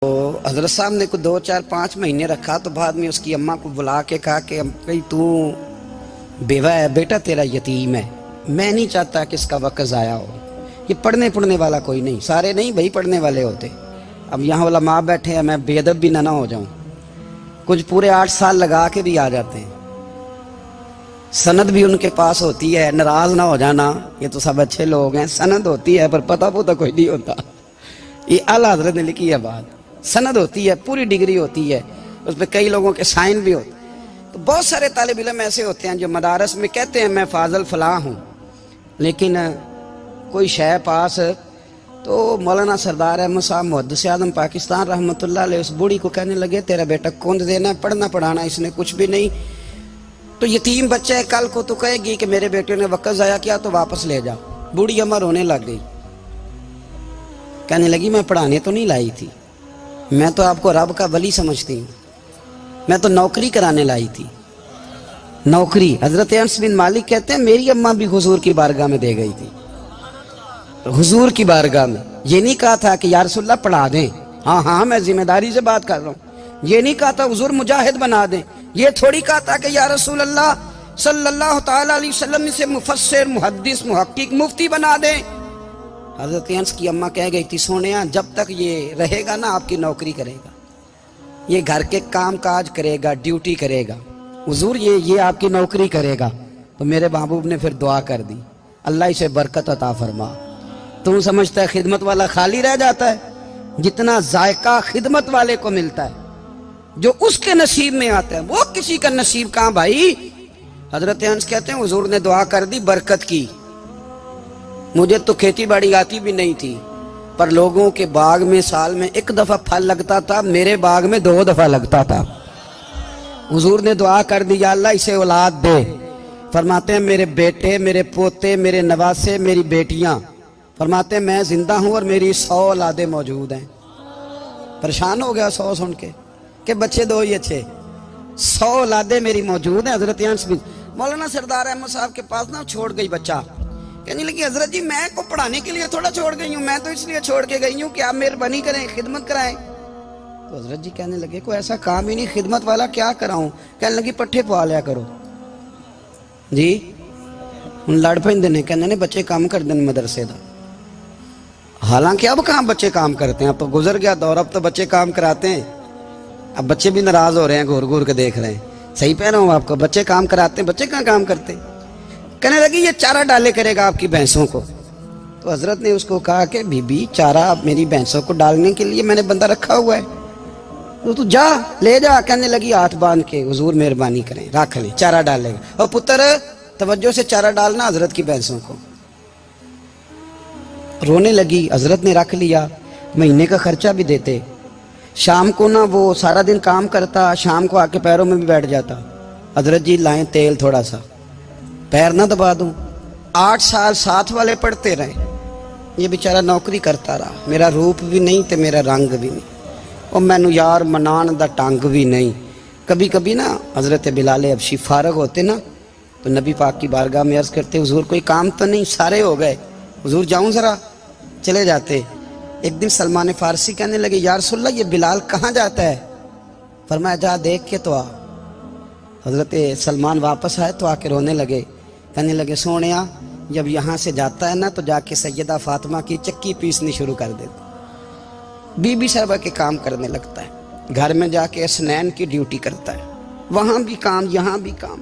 تو حضرت صاحب نے کو 2 4 5 مہینے رکھا تو بعد میں اس کی اماں کو بلا کے کہا کہ بھائی تو بیوہ ہے، بیٹا تیرا یتیم ہے، میں نہیں چاہتا کہ اس کا وقت ضائع ہو، یہ پڑھنے والا کوئی نہیں، سارے نہیں بھائی پڑھنے والے ہوتے، اب یہاں علماء بیٹھے ہیں، میں بے ادب بھی نہ ہو جاؤں، کچھ پورے 8 سال لگا کے بھی آ جاتے ہیں، سند بھی ان کے پاس ہوتی ہے، ناراض نہ ہو جانا، یہ تو سب اچھے لوگ ہیں، سند ہوتی ہے پر پتہ پوتا کوئی نہیں ہوتا، یہ اعلیٰ حضرت نے لکھی ہے بات، سند ہوتی ہے، پوری ڈگری ہوتی ہے، اس پہ کئی لوگوں کے سائن بھی ہوتے ہیں، تو بہت سارے طالب علم ایسے ہوتے ہیں جو مدارس میں کہتے ہیں میں فاضل فلاں ہوں، لیکن کوئی شے پاس تو مولانا سردار احمد صاحب محدث اعظم پاکستان رحمۃ اللہ علیہ اس بوڑھی کو کہنے لگے تیرا بیٹا کند دینا ہے، پڑھنا پڑھانا اس نے کچھ بھی نہیں، تو یتیم بچہ ہے، کل کو تو کہے گی کہ میرے بیٹے نے وقت ضائع کیا تو واپس لے جا۔ بوڑھی اماں رونے لگ گئی، کہنے لگی میں پڑھانے تو نہیں لائی تھی، میں تو آپ کو رب کا ولی سمجھتی ہوں، میں تو نوکری کرانے لائی تھی، نوکری۔ حضرت انس بن مالک کہتے ہیں میری اماں بھی حضور کی بارگاہ میں دے گئی تھی، حضور کی بارگاہ میں، یہ نہیں کہا تھا کہ یا رسول اللہ پڑھا دیں، ہاں ہاں میں ذمہ داری سے بات کر رہا ہوں، یہ نہیں کہا تھا حضور مجاہد بنا دیں، یہ تھوڑی کہا تھا کہ یا رسول اللہ صلی اللہ تعالی علیہ وسلم سے مفسر محدث محقق مفتی بنا دیں۔ حضرت انس کی اماں کہہ گئی تھی سونیا جب تک یہ رہے گا نا آپ کی نوکری کرے گا، یہ گھر کے کام کاج کرے گا، ڈیوٹی کرے گا، حضور یہ آپ کی نوکری کرے گا۔ تو میرے محبوب نے پھر دعا کر دی اللہ اسے برکت عطا فرما۔ تم سمجھتا ہے خدمت والا خالی رہ جاتا ہے؟ جتنا ذائقہ خدمت والے کو ملتا ہے جو اس کے نصیب میں آتا ہے وہ کسی کا نصیب کہاں بھائی۔ حضرت انس کہتے ہیں حضور نے دعا کر دی، برکت کی۔ مجھے تو کھیتی باڑی آتی بھی نہیں تھی، پر لوگوں کے باغ میں سال میں 1 دفعہ پھل لگتا تھا، میرے باغ میں 2 دفعہ لگتا تھا۔ حضور نے دعا کر دی یا اللہ اسے اولاد دے۔ فرماتے ہیں میرے بیٹے، میرے پوتے، میرے نواسے، میری بیٹیاں، فرماتے ہیں میں زندہ ہوں اور میری 100 اولادیں موجود ہیں۔ پریشان ہو گیا 100 سن کے کہ بچے 2 ہی اچھے، 100 اولادیں میری موجود ہیں۔ حضرت انس بن مولانا سردار احمد صاحب کے پاس نہ چھوڑ گئی بچہ، کہنے لگی حضرت جی میں کو پڑھانے کے لیے تھوڑا چھوڑ گئی ہوں، میں تو اس لیے چھوڑ کے گئی ہوں کہ آپ مہربانی کریں خدمت کرائیں۔ تو حضرت جی کہنے لگے کوئی ایسا کام ہی نہیں، خدمت والا کیا کراؤں؟ کہنے لگی پٹھے پوا لیا کرو جی، ان لڑ پہندے نے کہنے نے بچے کام کر دیں مدرسے دا، حالانکہ اب کہاں بچے کام کرتے ہیں، اب تو گزر گیا دور، اب تو بچے کام کراتے ہیں، اب بچے بھی ناراض ہو رہے ہیں، گھور گھور کے دیکھ رہے ہیں، صحیح پہ رہا ہوں آپ کو، بچے کام کراتے ہیں، بچے کہاں کام کرتے ہیں؟ کہنے لگی یہ چارہ ڈالے کرے گا آپ کی بھینسوں کو۔ تو حضرت نے اس کو کہا کہ بی بی چارہ میری بھینسوں کو ڈالنے کے لیے میں نے بندہ رکھا ہوا ہے، تو جا لے جا۔ کہنے لگی ہاتھ باندھ کے حضور مہربانی کریں رکھ لیں، چارہ ڈالے گا، اور پتر توجہ سے چارہ ڈالنا حضرت کی بھینسوں کو۔ رونے لگی، حضرت نے رکھ لیا، مہینے کا خرچہ بھی دیتے، شام کو نہ وہ سارا دن کام کرتا، شام کو آ کے پیروں میں بھی بیٹھ جاتا، حضرت جی لائیں تیل تھوڑا سا پیر نہ دبا دوں۔ 8 سال ساتھ والے پڑھتے رہے، یہ بیچارہ نوکری کرتا رہا، میرا روپ بھی نہیں تے میرا رنگ بھی نہیں، اور مینو یار منان دا ٹانگ بھی نہیں۔ کبھی کبھی نا حضرت بلال حبشی فارغ ہوتے نا تو نبی پاک کی بارگاہ میں عرض کرتے حضور کوئی کام تو نہیں، سارے ہو گئے، حضور جاؤں ذرا، چلے جاتے۔ ایک دن سلمان فارسی کہنے لگے یا رسول اللہ یہ بلال کہاں جاتا ہے؟ فرمایا جا دیکھ کے تو آ۔ حضرت سلمان واپس آئے تو آ کے رونے لگے، کہنے لگے سونیا جب یہاں سے جاتا ہے نا تو جا کے سیدہ فاطمہ کی چکی پیسنی شروع کر دیتا، بی بی صاحبہ کے کام کرنے لگتا ہے، گھر میں جا کے اسنین کی ڈیوٹی کرتا ہے، وہاں بھی کام یہاں بھی کام۔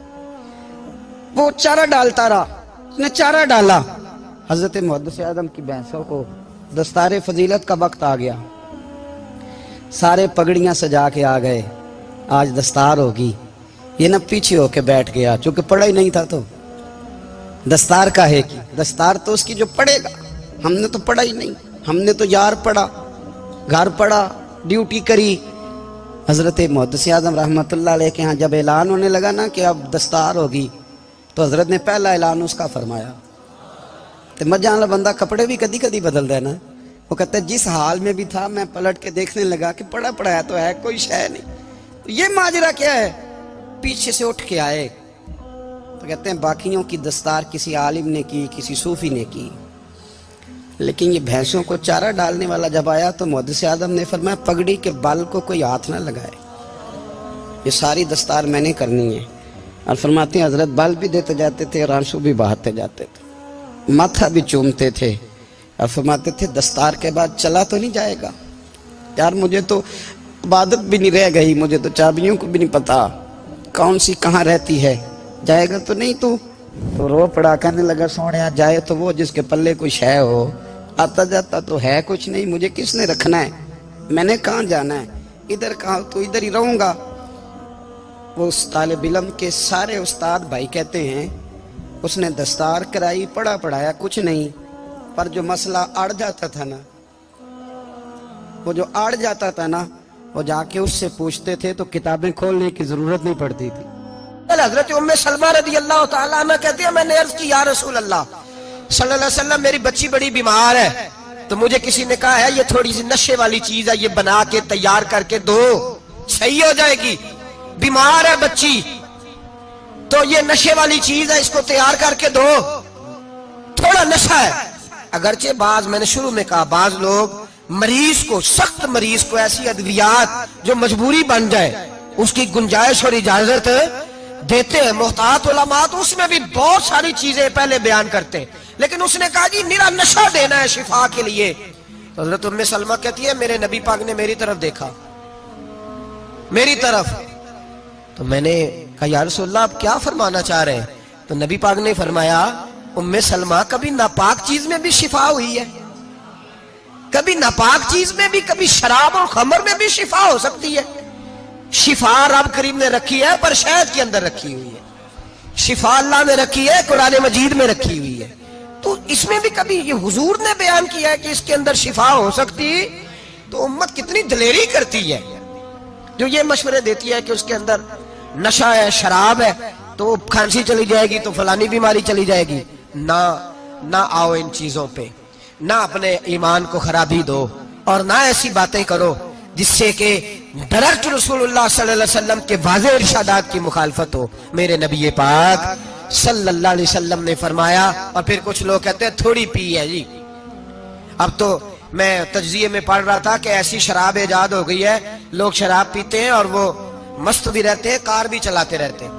وہ چارہ ڈالتا رہا، اس نے چارہ ڈالا، حضرت محدث اعظم کی بھینسوں کو دستار فضیلت کا وقت آ گیا، سارے پگڑیاں سجا کے آ گئے، آج دستار ہوگی، یہ نہ پیچھے ہو کے بیٹھ گیا چونکہ پڑھا ہی نہیں تھا، تو دستار کا ہے کہ دستار تو اس کی جو پڑھے گا، ہم نے تو پڑھا ہی نہیں، ہم نے تو یار پڑھا، گھر پڑھا، ڈیوٹی کری۔ حضرت محدث اعظم رحمۃ اللہ علیہ کے ہاں جب اعلان ہونے لگا نا کہ اب دستار ہوگی تو حضرت نے پہلا اعلان اس کا فرمایا، تو مجھے والا بندہ کپڑے بھی کدی کدی بدل دے نا، وہ کہتا ہے جس حال میں بھی تھا میں پلٹ کے دیکھنے لگا کہ پڑھا پڑھایا تو ہے کوئی شے نہیں، تو یہ ماجرا کیا ہے؟ پیچھے سے اٹھ کے آئے تو کہتے ہیں باقیوں کی دستار کسی عالم نے کی، کسی صوفی نے کی، لیکن یہ بھینسوں کو چارہ ڈالنے والا جب آیا تو محدث آدم نے فرمایا پگڑی کے بال کو کوئی ہاتھ نہ لگائے، یہ ساری دستار میں نے کرنی ہے۔ اور فرماتے ہیں حضرت بال بھی دیتے جاتے تھے اور آنسو بھی بہاتے جاتے تھے، ماتھا بھی چومتے تھے، اور فرماتے تھے دستار کے بعد چلا تو نہیں جائے گا؟ یار مجھے تو عبادت بھی نہیں رہ گئی، مجھے تو چابیوں کو بھی نہیں پتا کون سی کہاں رہتی ہے، جائے گا تو نہیں تو رو پڑا کہنے لگا سونیا جائے تو وہ جس کے پلے کچھ ہے ہو، آتا جاتا تو ہے کچھ نہیں، مجھے کس نے رکھنا ہے، میں نے کہاں جانا ہے، ادھر کہاں تو ادھر ہی رہوں گا۔ وہ اس طالب علم کے سارے استاد بھائی کہتے ہیں اس نے دستار کرائی، پڑھا پڑھایا کچھ نہیں، پر جو مسئلہ اڑ جاتا تھا نا، وہ جو اڑ جاتا تھا نا، وہ جا کے اس سے پوچھتے تھے تو کتابیں کھولنے کی ضرورت نہیں پڑتی تھی۔ حضرت ام سلمہ رضی اللہ تعالیٰ عنہ کہتے ہیں میں نے عرض کی یا رسول اللہ صلی اللہ علیہ وسلم میری بچی بڑی بیمار ہے، تو مجھے کسی نے کہا ہے یہ تھوڑی سی نشے والی چیز ہے، یہ بنا کے تیار کر کے دو صحیح ہو جائے گی، بیمار ہے بچی تو یہ نشے والی چیز ہے، اس کو تیار کر کے دو، تھوڑا نشہ ہے۔ اگرچہ بعض میں نے شروع میں کہا بعض لوگ مریض کو، سخت مریض کو ایسی ادویات جو مجبوری بن جائے اس کی گنجائش اور اجازت دیتے ہیں، محتاط علماء تو اس میں بھی بہت ساری چیزیں پہلے بیان کرتے ہیں، لیکن اس نے کہا جی نرا نشہ دینا ہے شفا کے لیے۔ حضرت ام سلمہ کہتی ہے میرے نبی پاک نے میری طرف دیکھا، میری طرف، تو میں نے کہا یا رسول اللہ آپ کیا فرمانا چاہ رہے ہیں؟ تو نبی پاک نے فرمایا ام سلمہ کبھی ناپاک چیز میں بھی شفا ہوئی ہے، کبھی ناپاک چیز میں بھی، کبھی شراب اور خمر میں بھی شفا ہو سکتی ہے۔ شفا رب کریم نے رکھی ہے پر شہد کے اندر رکھی ہوئی ہے، شفا اللہ نے رکھی ہے قرآن مجید میں رکھی ہوئی ہے، تو اس میں بھی کبھی یہ حضور نے بیان کیا ہے کہ اس کے اندر شفا ہو سکتی، تو امت کتنی دلیری کرتی ہے جو یہ مشورے دیتی ہے کہ اس کے اندر نشہ ہے، شراب ہے، تو کھانسی چلی جائے گی تو فلانی بیماری چلی جائے گی۔ نہ آؤ ان چیزوں پہ، نہ اپنے ایمان کو خرابی دو، اور نہ ایسی باتیں کرو جس سے کہ ڈائریکٹ رسول اللہ صلی اللہ علیہ وسلم کے واضح ارشادات کی مخالفت ہو۔ میرے نبی پاک صلی اللہ علیہ وسلم نے فرمایا، اور پھر کچھ لوگ کہتے ہیں تھوڑی پی ہے جی، اب تو میں تجزیے میں پڑھ رہا تھا کہ ایسی شراب ایجاد ہو گئی ہے، لوگ شراب پیتے ہیں اور وہ مست بھی رہتے ہیں، کار بھی چلاتے رہتے ہیں،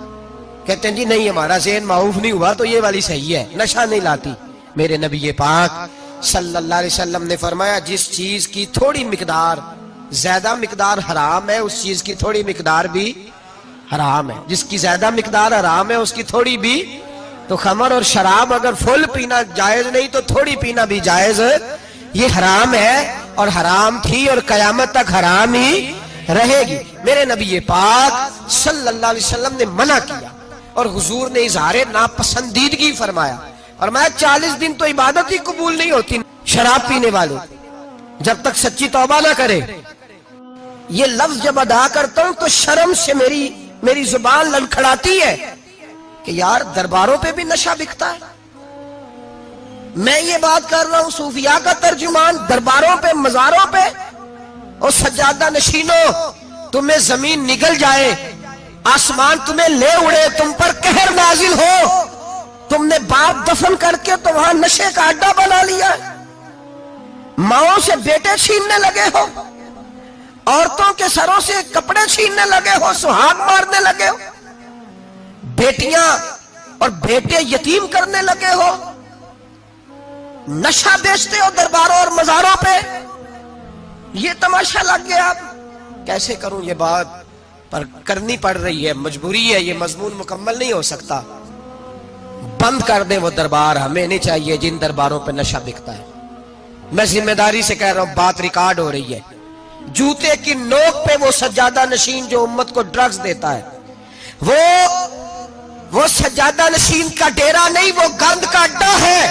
کہتے ہیں جی نہیں ہمارا ذہن معاف نہیں ہوا تو یہ والی صحیح ہے، نشہ نہیں لاتی۔ میرے نبی پاک صلی اللہ علیہ وسلم نے فرمایا جس چیز کی تھوڑی مقدار، زیادہ مقدار حرام ہے اس چیز کی تھوڑی مقدار بھی حرام ہے، جس کی زیادہ مقدار حرام ہے اس کی تھوڑی بھی، تو خمر اور شراب اگر فل پینا جائز نہیں تو تھوڑی پینا بھی جائز، یہ حرام ہے اور حرام تھی اور قیامت تک حرام ہی رہے گی۔ میرے نبی پاک صلی اللہ علیہ وسلم نے منع کیا اور حضور نے اظہار ناپسندیدگی فرمایا، اور میں 40 دن تو عبادت ہی قبول نہیں ہوتی شراب پینے والے جب تک سچی توبہ نہ کرے۔ یہ لفظ جب ادا کرتا ہوں تو شرم سے میری زبان لڑکھڑاتی ہے کہ یار درباروں پہ بھی نشہ بکتا ہے۔ میں یہ بات کر رہا ہوں صوفیاء کا ترجمان، درباروں پہ، مزاروں پہ، اور سجادہ نشینوں تمہیں زمین نگل جائے، آسمان تمہیں لے اڑے، تم پر قہر نازل ہو، تم نے باپ دفن کر کے تو وہاں نشے کا اڈا بنا لیا، ماؤں سے بیٹے چھیننے لگے ہو، عورتوں کے سروں سے کپڑے چھیننے لگے ہو، سہاگ مارنے لگے ہو، بیٹیاں اور بیٹے یتیم کرنے لگے ہو، نشہ بیچتے ہو درباروں اور مزاروں پہ، یہ تماشا لگ گیا۔ کیسے کروں یہ بات، پر کرنی پڑ رہی ہے، مجبوری ہے، یہ مضمون مکمل نہیں ہو سکتا۔ بند کر دیں وہ دربار، ہمیں نہیں چاہیے جن درباروں پہ نشہ بکتا ہے۔ میں ذمہ داری سے کہہ رہا ہوں، بات ریکارڈ ہو رہی ہے۔ جوتے کی نوک پہ وہ سجادہ نشین جو امت کو ڈرگز دیتا ہے، وہ سجادہ نشین کا ڈیرا نہیں، وہ گند کا اڈا ہے،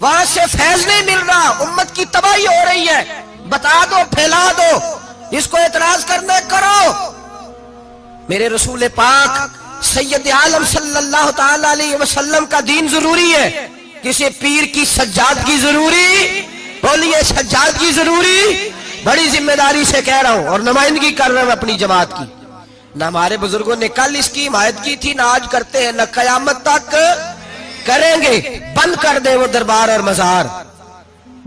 وہاں سے فیض نہیں مل رہا، امت کی تباہی ہو رہی ہے۔ بتا دو، پھیلا دو، اس کو اعتراض کرنے کرو۔ میرے رسول پاک سید عالم صلی اللہ تعالی علیہ وسلم کا دین ضروری ہے، کسی پیر کی سجادگی ضروری، بولیے سجادگی ضروری، بڑی ذمہ داری سے کہہ رہا ہوں اور نمائندگی کر رہا ہوں اپنی جماعت کی۔ نہ ہمارے بزرگوں نے کل اس کی حمایت کی تھی، نہ آج کرتے ہیں، نہ قیامت تک کریں گے۔ بند کر دے وہ دربار اور مزار،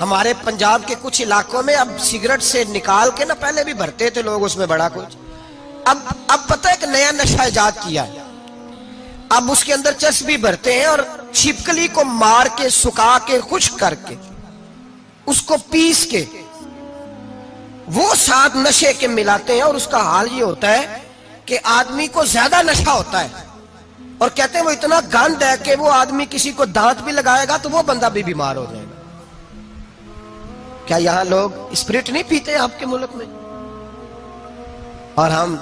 ہمارے پنجاب کے کچھ علاقوں میں اب سگریٹ سے نکال کے نا، پہلے بھی بھرتے تھے لوگ اس میں بڑا کچھ، اب پتہ ہے کہ نیا نشہ ایجاد کیا ہے، اب اس کے اندر چسبی بھرتے ہیں اور چھپکلی کو مار کے سکھا کے خشک کر کے اس کو پیس کے وہ ساتھ نشے کے ملاتے ہیں، اور اس کا حال یہ ہوتا ہے کہ آدمی کو زیادہ نشہ ہوتا ہے، اور کہتے ہیں وہ اتنا گند ہے کہ وہ آدمی کسی کو دانت بھی لگائے گا تو وہ بندہ بھی بیمار ہو جائے گا۔ کیا یہاں لوگ اسپرٹ نہیں پیتے آپ کے ملک میں؟ اور ہم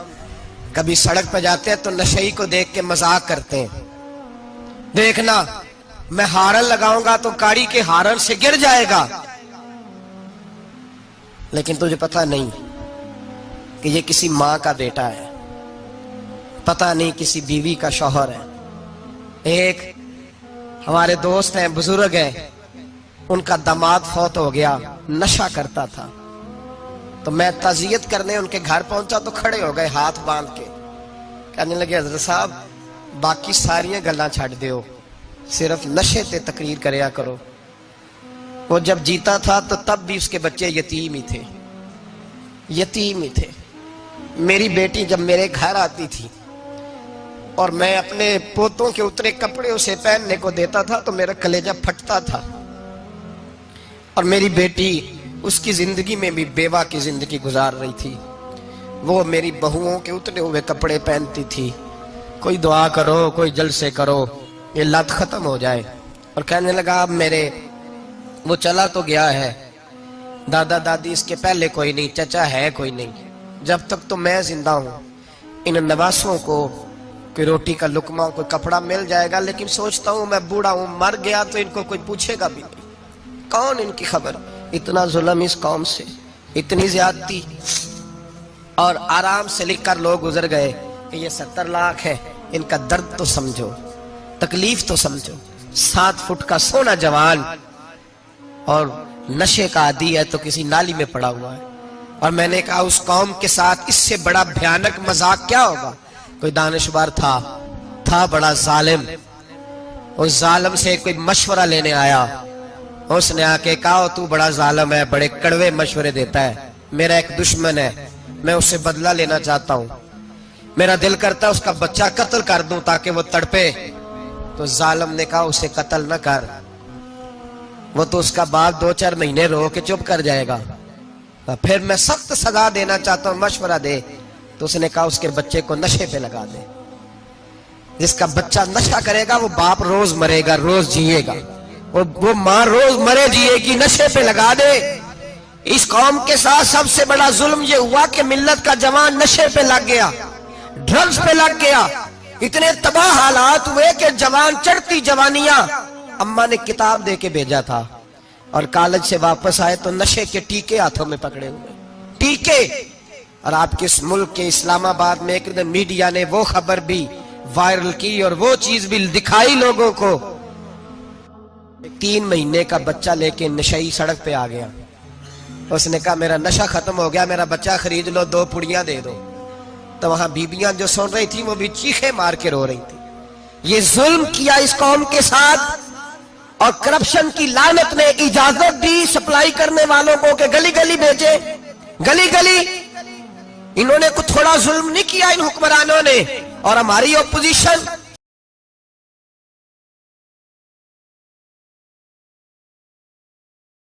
کبھی سڑک پہ جاتے ہیں تو نشئی کو دیکھ کے مذاق کرتے ہیں، دیکھنا میں ہارن لگاؤں گا تو گاڑی کے ہارن سے گر جائے گا، لیکن تجھے پتہ نہیں کہ یہ کسی ماں کا بیٹا ہے، پتہ نہیں کسی بیوی کا شوہر ہے۔ ایک ہمارے دوست ہیں، بزرگ ہیں، ان کا داماد فوت ہو گیا، نشہ کرتا تھا، تو میں تعزیت کرنے ان کے گھر پہنچا تو کھڑے ہو گئے ہاتھ باندھ کے، کہنے لگے حضرت صاحب باقی ساریاں گلاں چھڑ دیو، صرف نشے تے تقریر کریا کرو۔ وہ جب جیتا تھا تو تب بھی اس کے بچے یتیم ہی تھے، یتیم ہی تھے۔ میری بیٹی جب میرے گھر آتی تھی اور میں اپنے پوتوں کے اترے کپڑے اسے پہننے کو دیتا تھا تو میرا کلیجہ پھٹتا تھا، اور میری بیٹی اس کی زندگی میں بھی بیوہ کی زندگی گزار رہی تھی، وہ میری بہوؤں کے اترے ہوئے کپڑے پہنتی تھی، کوئی دعا کرو، کوئی جلسے کرو، یہ لت ختم ہو جائے۔ اور کہنے لگا اب میرے وہ چلا تو گیا ہے، دادا دادی اس کے پہلے کوئی نہیں، چچا ہے کوئی نہیں، جب تک تو میں زندہ ہوں ان نواسوں کو کوئی روٹی کا لقمہ، کوئی کپڑا مل جائے گا، لیکن سوچتا ہوں میں بوڑھا ہوں، مر گیا تو ان کو کوئی پوچھے گا بھی نہیں، کون ان کی خبر۔ اتنا ظلم اس قوم سے، اتنی زیادتی، اور آرام سے لکھ کر لوگ گزر گئے کہ یہ 70 لاکھ ہے، ان کا درد تو سمجھو، تکلیف تو سمجھو۔ 7 فٹ کا سونا جوان اور نشے کا عادی ہے تو کسی نالی میں پڑا ہوا ہے۔ اور میں نے کہا اس قوم کے ساتھ اس سے بڑا بھیانک مذاق کیا ہوگا؟ کوئی دانشور تھا بڑا ظالم، اس ظالم سے کوئی مشورہ لینے آیا، اس نے آ کے کہا تو بڑا ظالم ہے، بڑے کڑوے مشورے دیتا ہے، میرا ایک دشمن ہے، میں اس سے بدلہ لینا چاہتا ہوں، میرا دل کرتا ہے اس کا بچہ قتل کر دوں تاکہ وہ تڑپے۔ تو ظالم نے کہا اسے قتل نہ کر، وہ تو اس کا باپ 2-4 مہینے رو کے چپ کر جائے گا، پھر میں سخت سزا دینا چاہتا ہوں، مشورہ دے۔ تو اس نے کہا اس کے بچے کو نشے پہ لگا دے، جس کا بچہ نشہ کرے گا وہ باپ روز مرے گا، روز جیے گا، وہ ماں روز مرے جیے گی، نشے پہ لگا دے۔ اس قوم کے ساتھ سب سے بڑا ظلم یہ ہوا کہ ملت کا جوان نشے پہ لگ گیا، ڈرگز پہ لگ گیا، اتنے تباہ حالات ہوئے کہ جوان چڑھتی جوانیاں، اماں نے کتاب دے کے بھیجا تھا، اور کالج سے واپس آئے تو نشے کے ٹیکے ہاتھوں میں پکڑے ہوئے، ٹیکے۔ اور آپ کے اس ملک کے اسلام آباد میں ایک دن میڈیا نے وہ خبر بھی وائرل کی اور وہ چیز بھی دکھائی لوگوں کو، 3 مہینے کا بچہ لے کے نشئی سڑک پہ آ گیا، اس نے کہا میرا نشہ ختم ہو گیا، میرا بچہ خرید لو، 2 پڑیاں دے دو۔ تو وہاں بیبیاں جو سن رہی تھی وہ بھی چیخے مار کے رو رہی تھی۔ یہ ظلم کیا اس قوم کے ساتھ، اور کرپشن کی لعنت نے اجازت دی سپلائی کرنے والوں کو کہ گلی گلی بھیجے، گلی گلی۔ انہوں نے کچھ تھوڑا ظلم نہیں کیا ان حکمرانوں نے، اور ہماری اپوزیشن